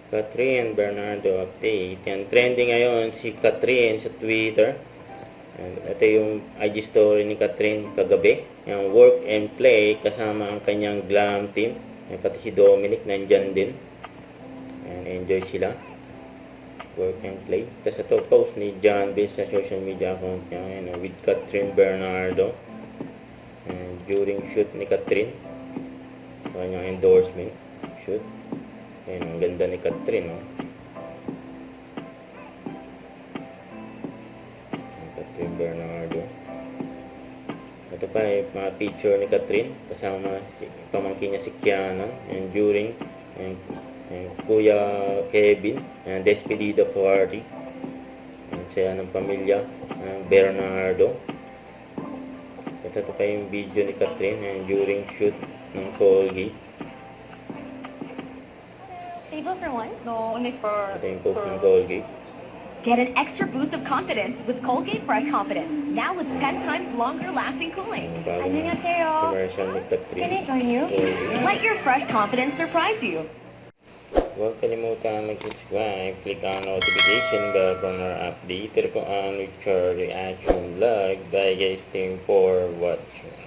Catherine Bernardo update. Yan, trending ngayon si Catherine sa Twitter. And ito yung IG story ni Catherine kagabi. Yung work and play kasama ang kanyang glam team. Yan, pati si Dominic nandyan din. And enjoy sila. Work and play. Tapos ito post ni John B sa social media account niya. Yan, with Catherine Bernardo. And during shoot ni Catherine. Kanyang endorsement shoot. Ayan, ang ganda ni Catherine, oh. Catherine Bernardo. Ito pa yung mga picture ni Catherine kasama si pamangkin niya si Kiana, and during and Kuya Kevin and despedida party, and saya ng pamilya Bernardo. Ito pa yung video ni Catherine and during shoot ng Colgate. Shave for one? No, only for... Ito yung post ng Colgate. Get an extra boost of confidence with Colgate Fresh Confidence. Now with 10 times longer lasting cooling. 안녕하세요. Commercial ni Catherine. Can I join you? Let your fresh confidence surprise you. Huwag kalimutan mag-subscribe, click on notification bell for more update. Ito po ang Richard Reaction Vlog. Bye guys, thank you for watching.